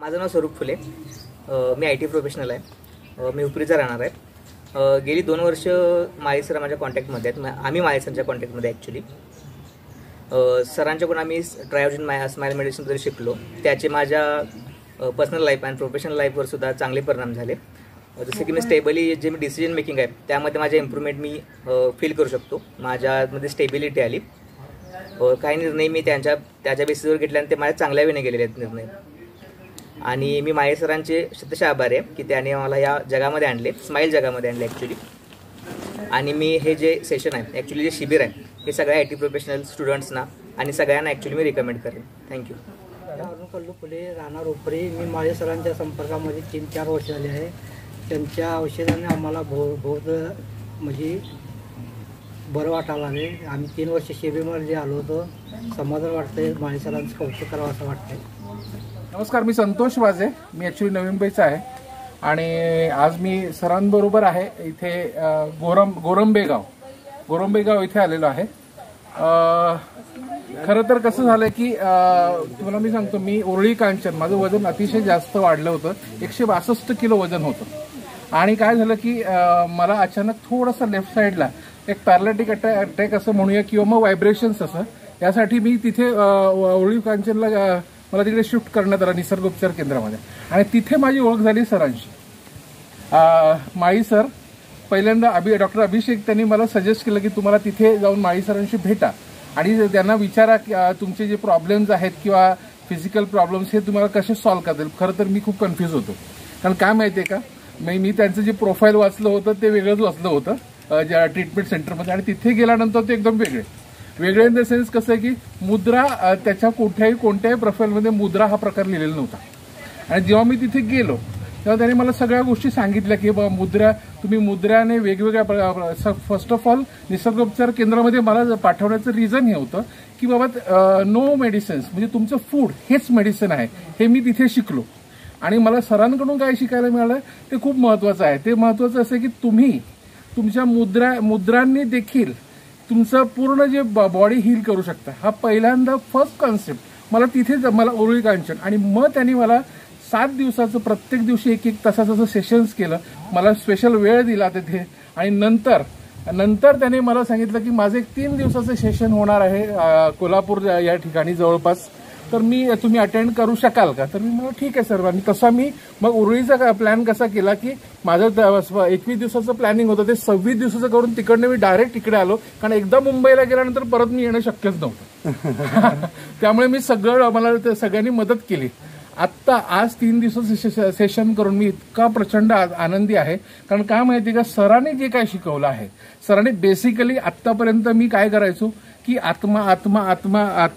माझं नाव स्वरूप फुले. मी IT professional आहे. मी उपरीचा राहणार आहे. गेली 2 वर्ष माळी सर माझ्या कॉन्टॅक्टमध्ये आहेत. आम्ही माळी सरांच्या कॉन्टॅक्टमध्ये ॲक्च्युली. सरांच्याकडून आम्ही ट्रायोजन स्माईल मेडिसिनबद्दल शिकलो. त्याचे माझ्या पर्सनल लाईफ आणि प्रोफेशनल लाईफवर सुद्धा चांगले परिणाम झाले. जसं की मी स्टेबली जे मी डिसिजन मेकिंग आहे त्यामध्ये माझ्या इम्प्रूव्हमेंट मी फील करू शकतो. माझ्यामध्ये स्टेबिलिटी आली. काही निर्णय मी त्याच्या बेसिसवर घेतले आणि ते माझ्या चांगल्या वेळेने गेलेले आहेत निर्णय. आणि मी माळे सरांचे शतशः आभारी आहे की त्याने मला या जगामध्ये आणले, स्माईल जगामध्ये आणले ॲक्च्युली. आणि मी हे जे सेशन आहे ॲक्च्युली जे शिबिर आहे हे सगळ्या IT प्रोफेशनल स्टुडंट्सना आणि सगळ्यांना ॲक्च्युली मी रिकमेंड करेन. थँक्यू. अरुण कल्लू फुले, राहणार उपरी. मी माळे सरांच्या संपर्कामध्ये 3-4 वर्ष झाले आहे. त्यांच्या औषधाने आम्हाला बहुत म्हणजे बरं वाटायला लागले. आम्ही 3 वर्ष शिबिरमध्ये आलो होतो. समाधान वाटतंय. माळे सरांचं कौतुक करावं असं वाटतंय. नमस्कार, मी संतोष वाजे. मी ॲक्च्युली नवी मुंबईचा आहे आणि आज मी सरांबरोबर आहे इथे गोरंबेगाव इथे आलेलो आहे. खरं तर कसं झालं की तुम्हाला मी सांगतो, मी उरळी कांचन, माझं वजन अतिशय जास्त वाढलं होतं. 162 किलो वजन होतं. आणि काय झालं की मला अचानक थोडंसं लेफ्ट साईडला एक पॅरालिटिक अटॅक असं म्हणूया किंवा मग व्हायब्रेशन्स असं, यासाठी मी तिथे उरळी कांचनला मला तिकडे शिफ्ट करण्यात आलं निसर्ग उपचार केंद्रामध्ये. आणि तिथे माझी ओळख झाली सरांशी. माळी सर पहिल्यांदा डॉक्टर अभिषेक त्यांनी मला सजेस्ट केलं की तुम्हाला तिथे जाऊन माळी सरांशी भेटा आणि त्यांना विचारा की तुमचे जे प्रॉब्लेम्स आहेत किंवा फिजिकल प्रॉब्लेम्स हे तुम्हाला कसे सॉल्व्ह करतील. खरं तर मी खूप कन्फ्यूज होतो. कारण काय माहिती आहे का, मी त्यांचं जे प्रोफाईल वाचलं होतं ते वेगळंच वाचलं होतं ज्या ट्रीटमेंट सेंटरमध्ये. आणि तिथे गेल्यानंतर ते एकदम वेगळे इन द सेन्स कसं आहे की मुद्रा त्याच्या कोणत्याही प्रोफाईलमध्ये मुद्रा हा प्रकार लिहिलेला नव्हता. आणि जेव्हा मी तिथे गेलो तेव्हा त्यांनी मला सगळ्या गोष्टी सांगितल्या की बाबा तुम्ही मुद्राने वेगवेगळ्या फर्स्ट ऑफ ऑल निसर्गोपचार केंद्रामध्ये मला पाठवण्याचं रिझन हे होतं की बाबा नो मेडिसिन्स, म्हणजे तुमचं फूड हेच मेडिसिन आहे, हे मी तिथे शिकलो. आणि मला सरांकडून काय शिकायला मिळालं ते खूप महत्त्वाचं आहे. ते महत्त्वाचं असं की तुम्ही तुमच्या मुद्रांनी देखील तुमचं पूर्ण जे बॉडी हील करू शकता. हा पहिल्यांदा फर्स्ट कॉन्सेप्ट मला तिथेच उरळी कांचन. आणि मग त्यांनी मला 7 दिवसाचं प्रत्येक दिवशी 1-1 तासाचं सेशन्स केलं. मला स्पेशल वेळ दिला तिथे. आणि नंतर त्याने मला सांगितलं की माझं एक 3 दिवसाचं सेशन होणार आहे कोल्हापूर या ठिकाणी जवळपास, तर तुम्ही अटेंड करू शकाल का. तर मी म्हटलं ठीक आहे सर. आणि तसा मी मग उरळीचा प्लॅन कसा केला की माझं 21 दिवसाचं प्लॅनिंग होतं ते 26 दिवसाचं करून तिकडनं मी डायरेक्ट तिकडे आलो. कारण एकदा मुंबईला गेल्यानंतर परत मी येणं शक्यच नव्हतं. त्यामुळे मी मला सगळ्यांनी मदत केली. आत्ता आज 3 दिवसाचं सेशन करून मी इतका प्रचंड आनंदी आहे. कारण काय माहिती का, सरांनी जे काय शिकवलं आहे, सरांनी बेसिकली आत्तापर्यंत मी काय करायचो की आत्मा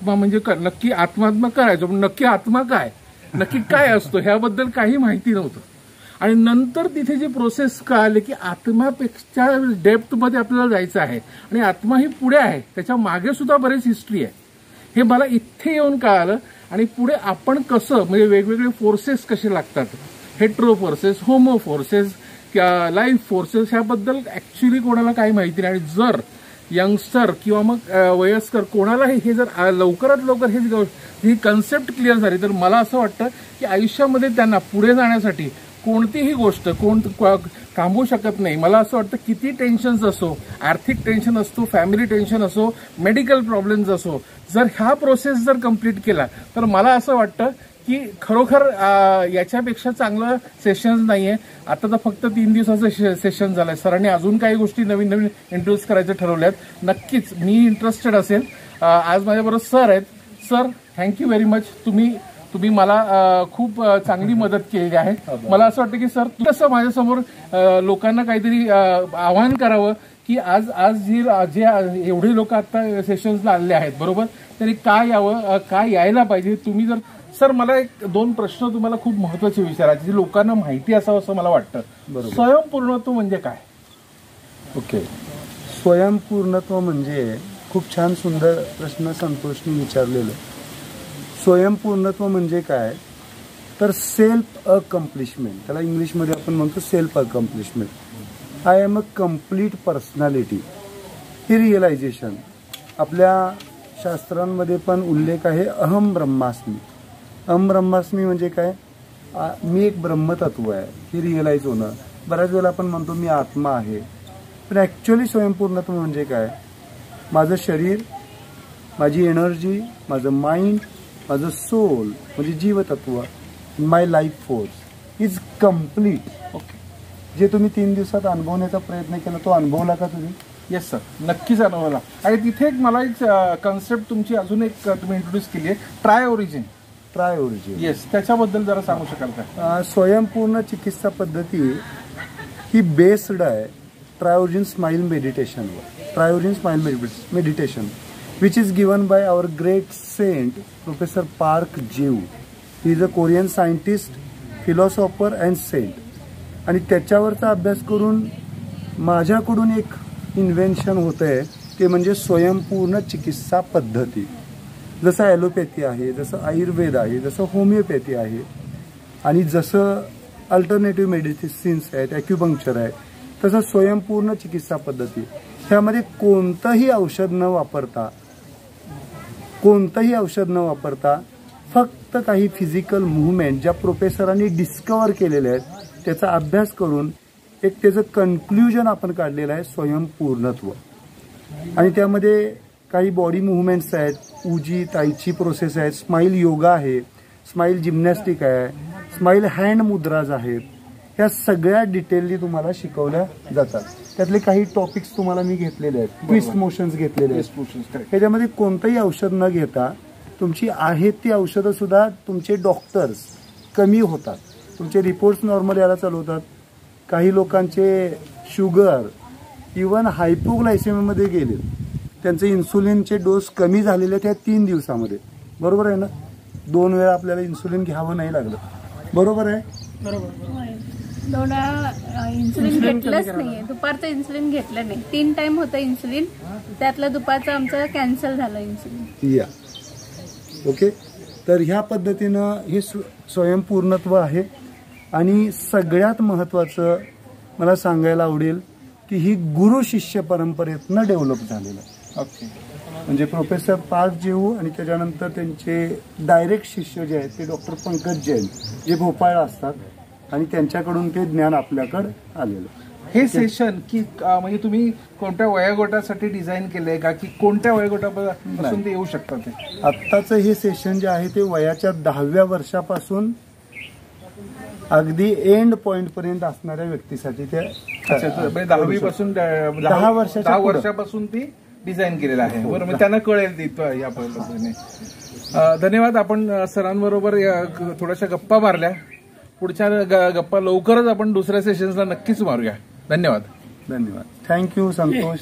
म्हणजे नक्की आत्मा करायचो, पण नक्की आत्मा नक्की काय असतो ह्याबद्दल काही माहिती नव्हतं. आणि नंतर तिथे जी प्रोसेस कळाली की आत्मापेक्षा डेप्थमध्ये आपल्याला जायचं आहे आणि आत्मा ही पुढे आहे, त्याच्या मागे सुद्धा बरेच हिस्ट्री आहे, हे मला इथे येऊन कळालं. आणि पुढे आपण कसं म्हणजे वेगवेगळे फोर्सेस कसे लागतात, hetero forces, homo forces, life forces, ह्याबद्दल ऍक्च्युली कोणाला काही माहिती नाही. आणि जर यंगस्टर किंवा मग वयस्कर कोणालाही हे जर लवकरात लवकर ही कन्सेप्ट क्लिअर झाली तर मला असं वाटतं की आयुष्यामध्ये त्यांना पुढे जाण्यासाठी कोणतीही गोष्ट थांबवू शकत नाही. मला असं वाटतं किती टेन्शन्स असो, आर्थिक टेन्शन असतो, फॅमिली टेन्शन असो, मेडिकल प्रॉब्लेम्स असो, जर हा प्रोसेस जर कंप्लीट केला तर मला असं वाटतं की खरोखर याच्यापेक्षा चांगलं सेशन्स नाहीये. आता तर फक्त 3 दिवसाचं सेशन झालंय. सरांनी अजून काही गोष्टी नवीन इंट्रोड्यूस करायचं ठरवल्यात. नक्कीच मी इंटरेस्टेड असेल. आज माझ्याबरोबर सर आहेत. Sir, thank you very much. तुम्ही मला खूप चांगली मदत केलेली आहे. मला असं वाटतं की सर कसं माझ्यासमोर लोकांना काहीतरी आवाहन करावं की आज जे एवढे लोक आता सेशन्सला आलेले आहेत बरोबर, तरी काय यावं, काय यायला पाहिजे. तुम्ही जर सर मला 2 प्रश्न तुम्हाला खूप महत्त्वाचे विचारायचे, जे लोकांना माहिती असावं असं मला वाटतं. स्वयंपूर्णत्व म्हणजे काय? ओके, स्वयंपूर्णत्व म्हणजे खूप छान सुंदर प्रश्न संतोषने विचारलेलं. स्वयंपूर्णत्व म्हणजे काय तर सेल्फ अकम्प्लिशमेंट, त्याला इंग्लिशमध्ये आपण म्हणतो self accomplishment. I am a complete personality, हे रिअलायझेशन. आपल्या शास्त्रांमध्ये पण उल्लेख आहे अहम ब्रह्मास्मी. अहम ब्रह्मास्मी म्हणजे काय मी एक ब्रह्मतत्व आहे हे रिअलाईज होणं. बऱ्याच वेळेला आपण म्हणतो मी आत्मा आहे, पण ॲक्च्युअली स्वयंपूर्णत्व म्हणजे काय? माझं शरीर, माझी एनर्जी, माझं माइंड, माझं सोल म्हणजे जीवतत्व, my life force is complete. Okay. जे तुम्ही 3 दिवसात अनुभवण्याचा प्रयत्न केला तो अनुभवला का तुम्ही? येस सर, नक्कीच अनुभवला. आणि तिथे एक मला एक कन्सेप्ट तुमची अजून एक तुम्ही इंट्रोड्यूस केली आहे, try origin. Try origin. Yes, त्याच्याबद्दल जरा सांगू शकाल का? स्वयंपूर्ण चिकित्सा पद्धती ही बेस्ड आहे ट्राय ओरिजिन स्माइल मेडिटेशनवर. Try origin smile meditation which is given by our great saint professor Park Jaewoo. He is a Korean scientist, philosopher and saint. आणि त्याच्यावरचा अभ्यास करून माझ्याकडून एक इन्व्हेन्शन होतं आहे, ते म्हणजे स्वयंपूर्ण चिकित्सा पद्धती. जसं ॲलोपॅथी आहे, जसं आयुर्वेद आहे, जसं होमिओपॅथी आहे, आणि जसं अल्टरनेटिव्ह मेडिसिन्स आहेत, ॲक्युपंक्चर आहे, तसं स्वयंपूर्ण चिकित्सा पद्धती. ह्यामध्ये कोणतंही औषध न वापरता फक्त काही फिजिकल मुवमेंट ज्या प्रोफेसरांनी डिस्कवर केलेल्या आहेत त्याचा अभ्यास करून एक त्याचं कन्क्ल्युजन आपण काढलेलं आहे स्वयंपूर्णत्व. आणि त्यामध्ये काही बॉडी मुवमेंट्स आहेत, उजी ताईची प्रोसेस आहेत, स्माईल योगा आहे, स्माईल जिम्नॅस्टिक आहे, स्माईल हँड मुद्राज आहेत. ह्या सगळ्या डिटेलली तुम्हाला शिकवल्या जातात. त्यातले काही टॉपिक्स तुम्हाला मी घेतलेले आहेत, ट्विस्ट मोशन्स घेतलेले आहेत. ह्याच्यामध्ये कोणतंही औषध न घेता तुमची आहेत ती औषधं सुद्धा तुमचे डॉक्टर्स कमी होतात, तुमचे रिपोर्ट्स नॉर्मल यायला चालवतात. काही लोकांचे शुगर इवन हायपोग्लायसेमियामध्ये गेले, त्यांचे इन्सुलिनचे डोस कमी झालेले त्या 3 दिवसामध्ये. बरोबर आहे ना? 2 वेळा आपल्याला इन्सुलिन घ्यावं नाही लागलं. बरोबर आहे? इन्सुलिन घेतलंच नाहीये, दुपारचं इन्सुलिन घेतलं नाही. 3 टाइम होतं इन्सुलिन, त्यातलं दुपारचं आमचं कॅन्सल झालं इन्सुलिन. या ओके. तर ह्या पद्धतीनं हे स्वयंपूर्णत्व आहे. आणि सगळ्यात महत्त्वाचं मला सांगायला आवडेल की ही गुरु शिष्य परंपरेतनं डेव्हलप झालेलं आहे. ओके. म्हणजे प्रोफेसर पार्क जेऊ आणि त्याच्यानंतर त्यांचे डायरेक्ट शिष्य जे आहेत ते डॉक्टर पंकज जैन, जे भोपाळला असतात, आणि त्यांच्याकडून ते ज्ञान आपल्याकडे आलेलं. हे सेशन की म्हणजे तुम्ही कोणत्या वयोगटासाठी डिझाईन केलंय का, की कोणत्या वयोगटापासून ते येऊ शकतात? ते आत्ताचं हे सेशन जे आहे ते वयाच्या 10व्या वर्षापासून अगदी एंड पॉइंट पर्यंत असणाऱ्या व्यक्तीसाठी ते 10वी पासून 10 वर्षापासून ती डिझाईन केलेलं आहे. बरोबर, म्हणजे त्यांना कळेल ती या पद्धतीने. धन्यवाद. आपण सरांबरोबर थोड्याशा गप्पा मारल्या. पुढच्या गप्पा लवकरच आपण दुसऱ्या सेशन्सला नक्कीच मारूया. धन्यवाद. थँक्यू संतोष.